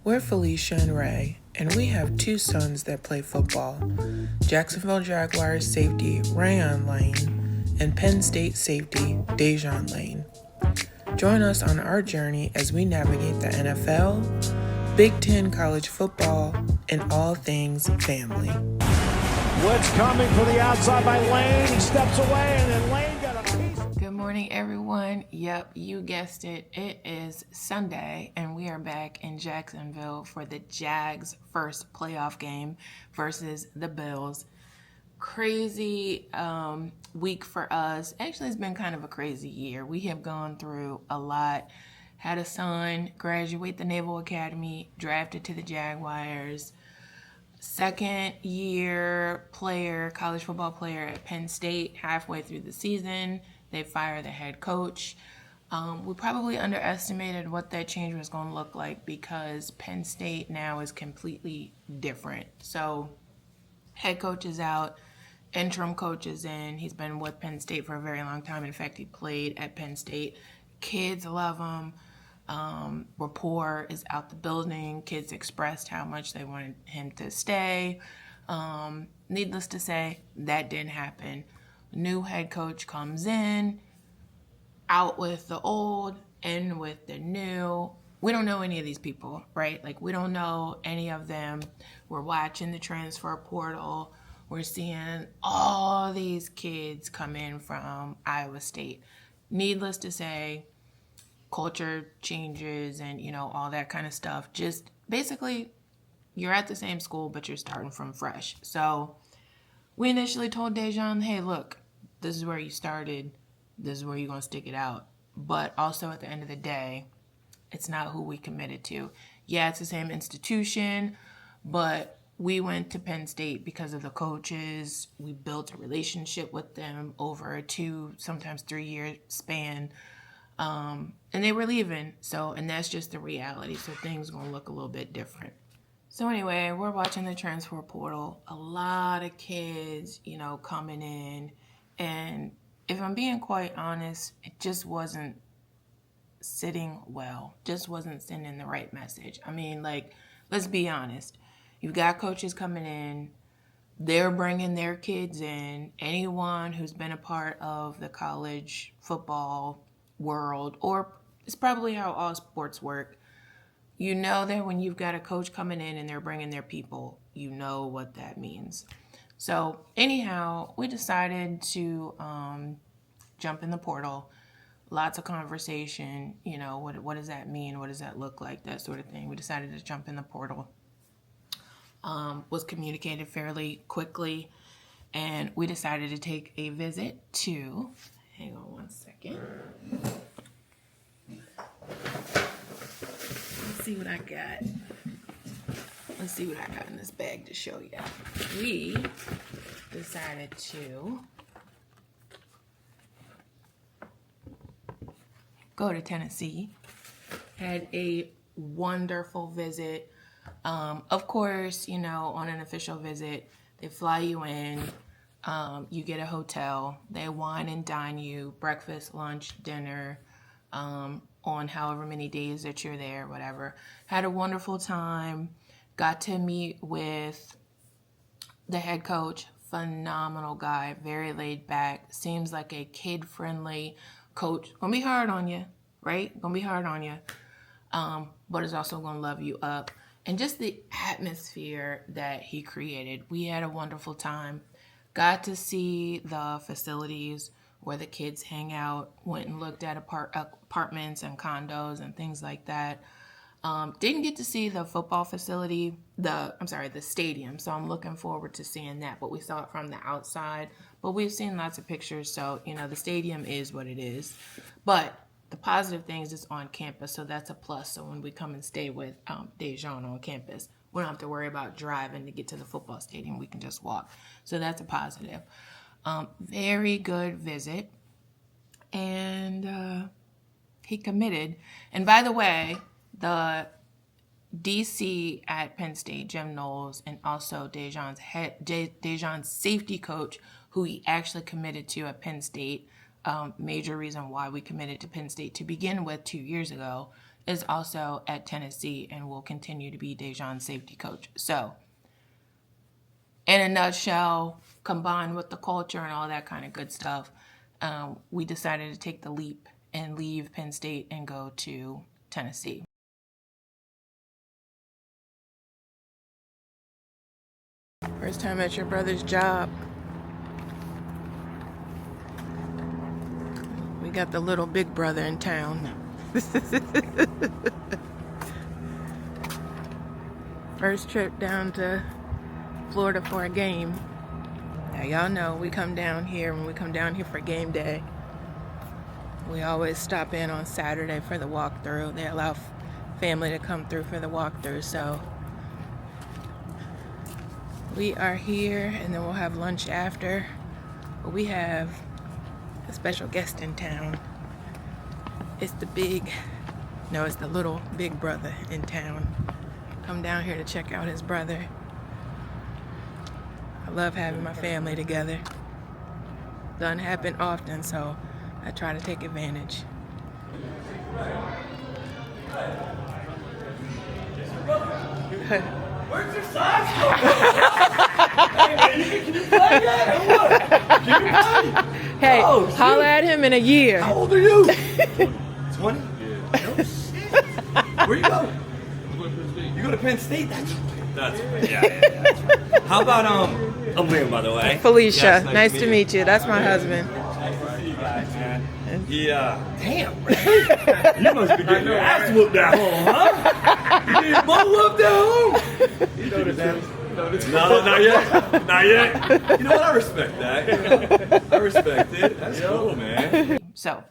We're Felicia and Ray, and we have two sons that play football. Jacksonville Jaguars safety Rayon Lane and Penn State safety Dejon Lane. Join us on our journey as we navigate the NFL, Big Ten college football, and all things family. Blitz coming for the outside by Lane. He steps away, and then Lane got a piece. Good morning, everyone. Yep, you guessed it. It is Sunday, and we are back in Jacksonville for the Jags' first playoff game versus the Bills. Crazy week for us. Actually, it's been kind of a crazy year. We have gone through a lot. Had a son graduate the Naval Academy, drafted to the Jaguars. Second year player, college football player at Penn State. Halfway through the season, they fire the head coach. We probably underestimated what that change was going to look like because Penn State now is completely different. So head coach is out, interim coach is in. He's been with Penn State for a very long time. In fact, he played at Penn State. Kids love him. Rapport is out the building. Kids expressed how much they wanted him to stay. Needless to say, that didn't happen. New head coach comes in, out with the old, in with the new. We don't know any of these people, right? Like, we don't know any of them. We're watching the transfer portal. We're seeing all these kids come in from Iowa State. Needless to say, culture changes and, all that kind of stuff. Just basically, you're at the same school, but you're starting from fresh. So we initially told Dejon, hey, look, this is where you started. This is where you're going to stick it out. But also at the end of the day, it's not who we committed to. Yeah, it's the same institution, but we went to Penn State because of the coaches. We built a relationship with them over a 2, sometimes 3-year span. And they were leaving. And that's just the reality. So things are going to look a little bit different. So anyway, we're watching the transfer portal. A lot of kids, coming in. And if I'm being quite honest, it just wasn't sitting well. Just wasn't sending the right message. I mean, let's be honest. You've got coaches coming in. They're bringing their kids in. Anyone who's been a part of the college football world, or it's probably how all sports work, you know that when you've got a coach coming in and they're bringing their people, you know what that means. So anyhow, we decided to jump in the portal. Lots of conversation, what does that mean? What does that look like? That sort of thing. We decided to jump in the portal. Was communicated fairly quickly, and we decided to take a visit to, hang on one second. Let's see what I got. Let's see what I got in this bag to show you. We decided to go to Tennessee. Had a wonderful visit. Of course, on an official visit, they fly you in. You get a hotel. They wine and dine you, breakfast, lunch, dinner, on however many days that you're there, whatever. Had a wonderful time. Got to meet with the head coach. Phenomenal guy, very laid back. Seems like a kid-friendly coach. Gonna be hard on you, right? Gonna be hard on you. But is also gonna love you up. And just the atmosphere that he created. We had a wonderful time. Got to see the facilities where the kids hang out. Went and looked at apartments and condos and things like that. Didn't get to see the football facility, the stadium. So I'm looking forward to seeing that. But we saw it from the outside. But we've seen lots of pictures. So, the stadium is what it is. But the positive things is on campus. So that's a plus. So when we come and stay with Dejon on campus, we don't have to worry about driving to get to the football stadium. We can just walk. So that's a positive. Very good visit. And he committed. And by the way, the DC at Penn State, Jim Knowles, and also Dejon's safety coach, who he actually committed to at Penn State. Major reason why we committed to Penn State to begin with 2 years ago is also at Tennessee and will continue to be Dejan's safety coach. So, in a nutshell, combined with the culture and all that kind of good stuff, we decided to take the leap and leave Penn State and go to Tennessee. First time at your brother's job. We got the little big brother in town. First trip down to Florida for a game. Now y'all know we come down here when we come down here for game day. We always stop in on Saturday for the walkthrough. They allow family to come through for the walkthrough, so we are here and then we'll have lunch after. But we have a special guest in town. It's the little big brother in town. Come down here to check out his brother. I love having my family together. Doesn't happen often, so I try to take advantage. Where's your size go? Hey, man, can you play that or what? Can you play? Hey, holla at him in a year. How old are you? 20? Yeah. No shit. Where you go? You go to Penn State? That's right. Yeah, that's right. How about, I'm Liam, by the way. Felicia, Yes, nice to meet you. That's my husband. Nice to see you guys, man. Yeah. Damn, Ray. You must be getting your ass whooped at home, huh? You getting your butt whooped at home? You noticed that? No, not yet. Not yet. You know what? I respect that. I respect it. That's cool, man. So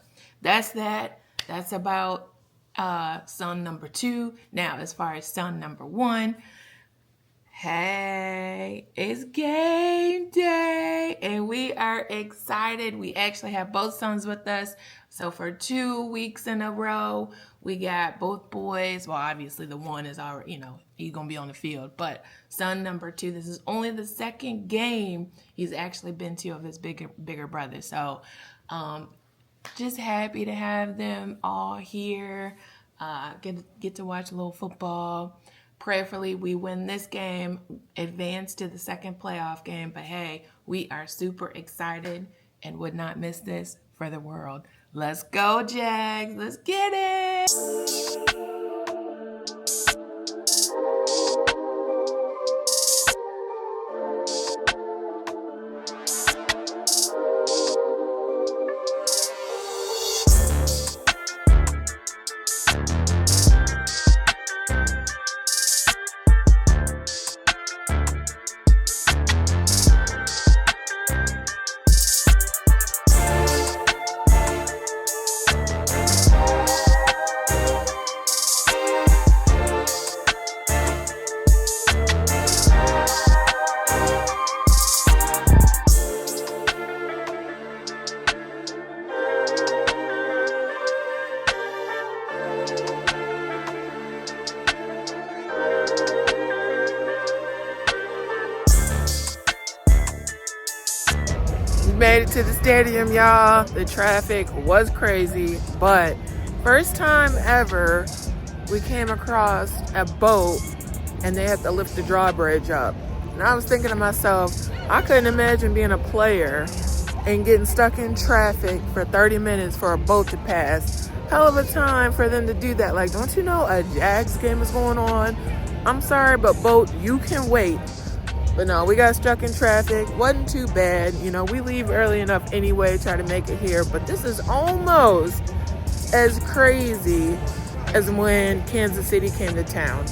that's that. That's about son number 2. Now, as far as son number 1, hey, it's game day and we are excited. We actually have both sons with us. So for 2 weeks in a row, we got both boys. Well, obviously the one is already, he's going to be on the field. But son number 2, this is only the second game he's actually been to of his bigger brother. So just happy to have them all here. Get to watch a little football. Prayerfully, we win this game, advance to the second playoff game. But hey, we are super excited and would not miss this for the world. Let's go, Jags. Let's get it. Made it to the stadium, y'all. The traffic was crazy, but first time ever we came across a boat and they had to lift the drawbridge up. And I was thinking to myself, I couldn't imagine being a player and getting stuck in traffic for 30 minutes for a boat to pass. Hell of a time for them to do that. Like, don't you know a Jags game is going on? I'm sorry, but boat, you can wait. But no, we got stuck in traffic. Wasn't too bad. We leave early enough anyway, try to make it here. But this is almost as crazy as when Kansas City came to town.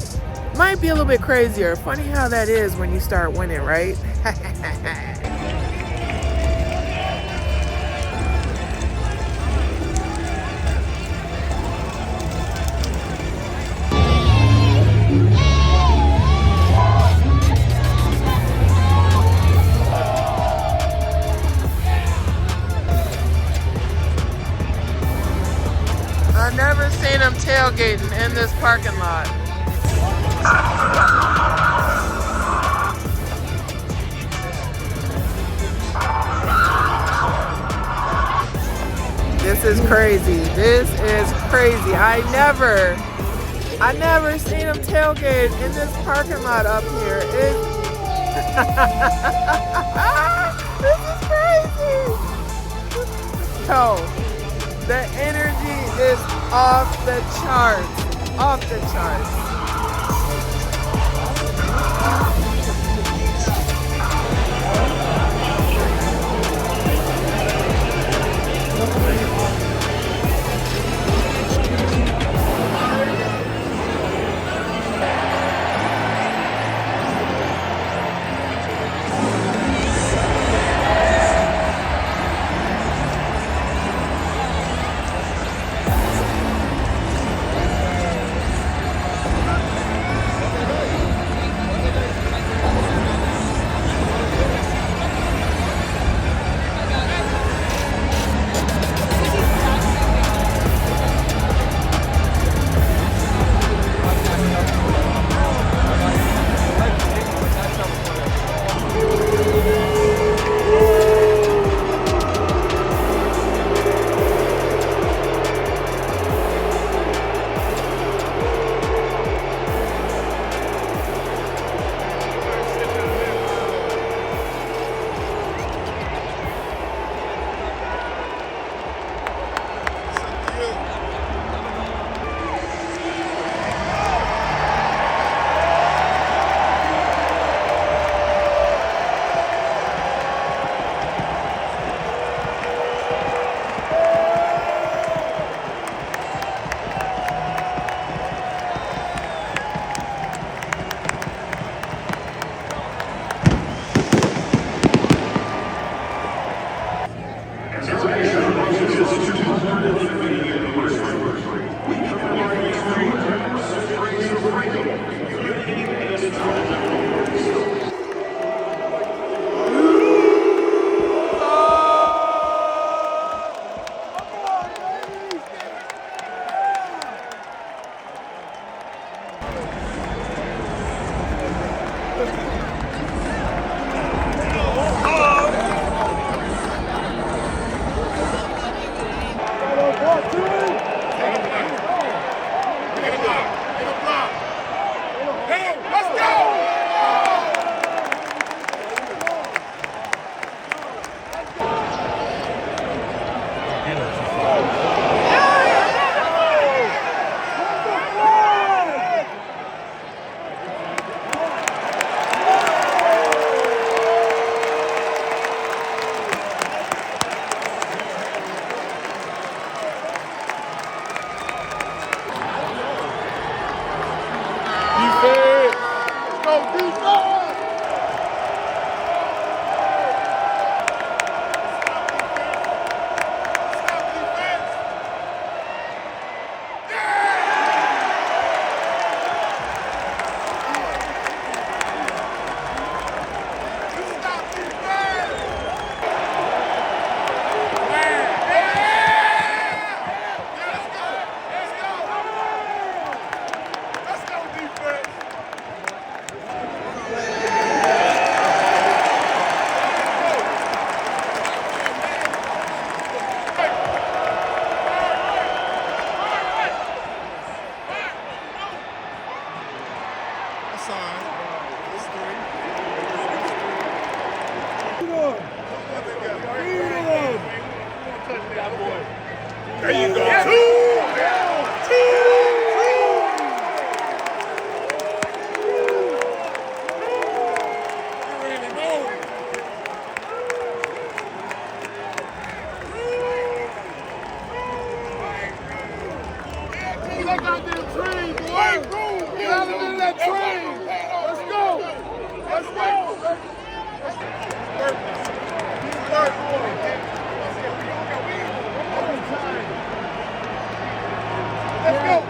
Might be a little bit crazier. Funny how that is when you start winning, right? I've never seen them tailgating in this parking lot. This is crazy. This is crazy. I never I never seen them tailgate in this parking lot up here. This is crazy. Yo, the energy is off the charts. Off the charts. There you go. Let's go.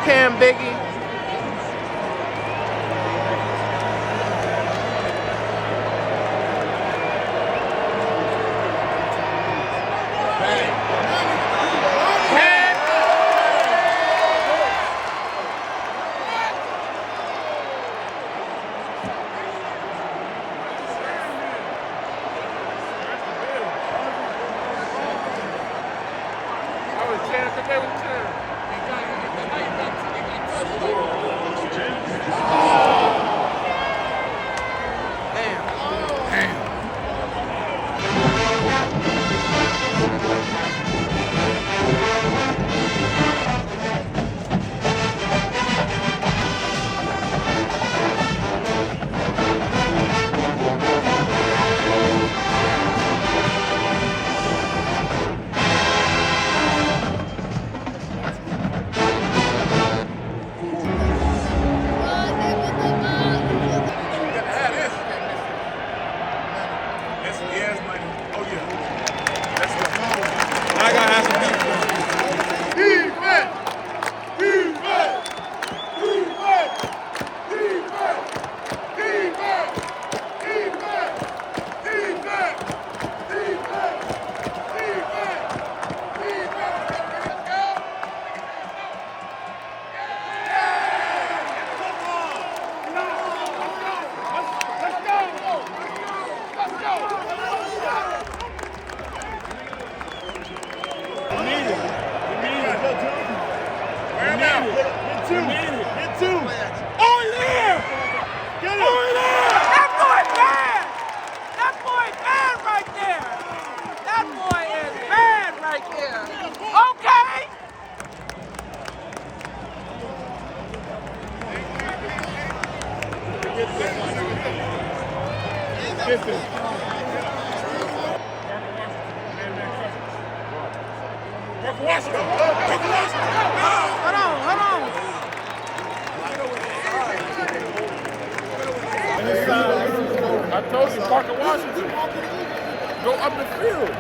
can, Biggie. I told you, Parker Washington. Go up the field.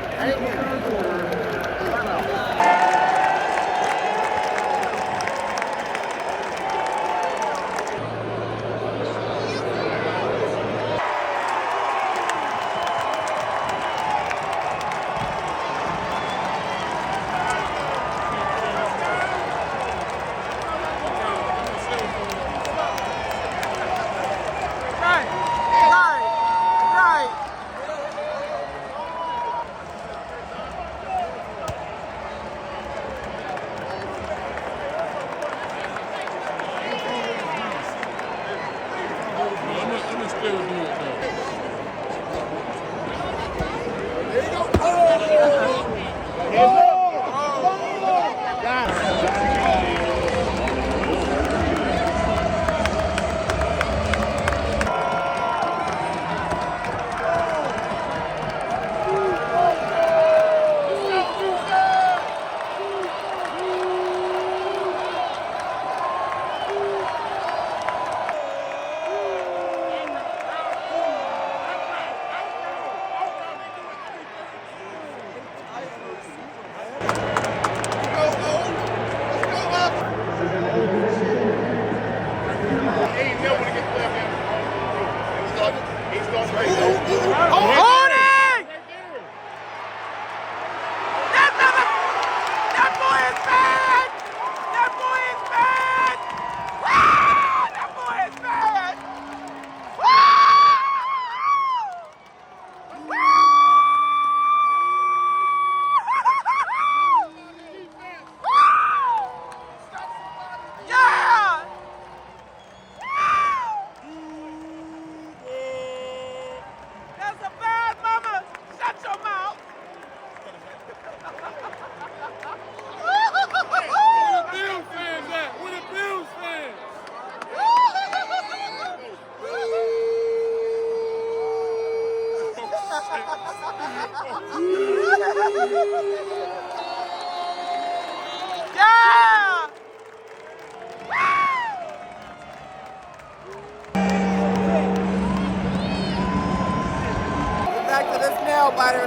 Back to this nail biter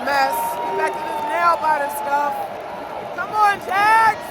mess. Back to this nail biter stuff. Come on, Jags!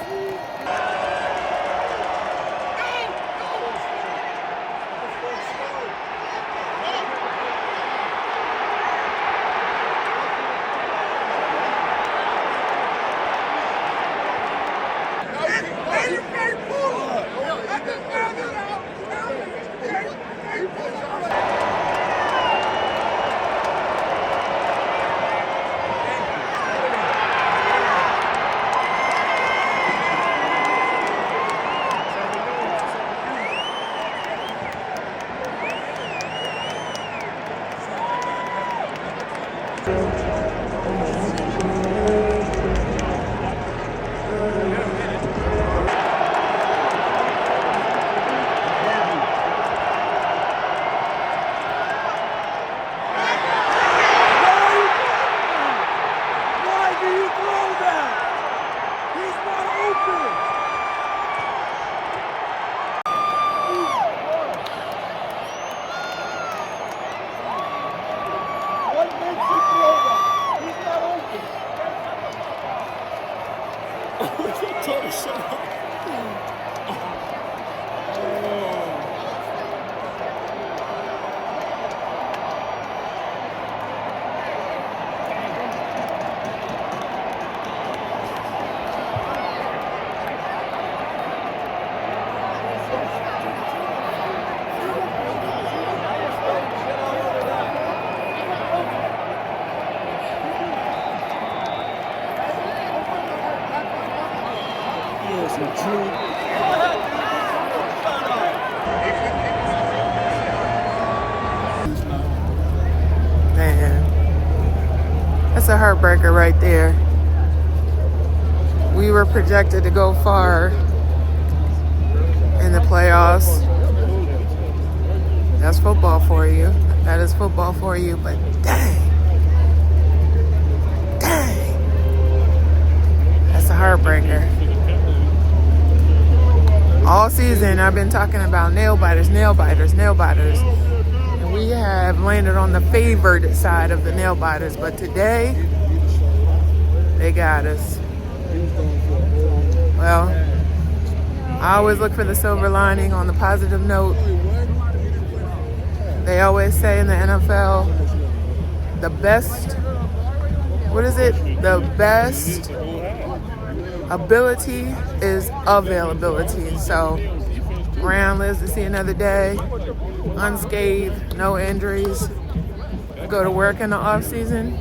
Man, that's a heartbreaker right there. We were projected to go far in the playoffs. That's football for you. That is football for you, but dang. That's a heartbreaker. All season, I've been talking about nail biters. And we have landed on the favored side of the nail biters. But today, they got us. Well, I always look for the silver lining on the positive note. They always say in the NFL, the best ability is availability. So Ryan lives to see another day, unscathed, no injuries. Go to work in the off season,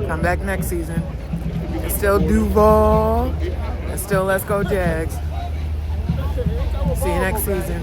come back next season. It's still Duval, and still let's go Jags. See you next season.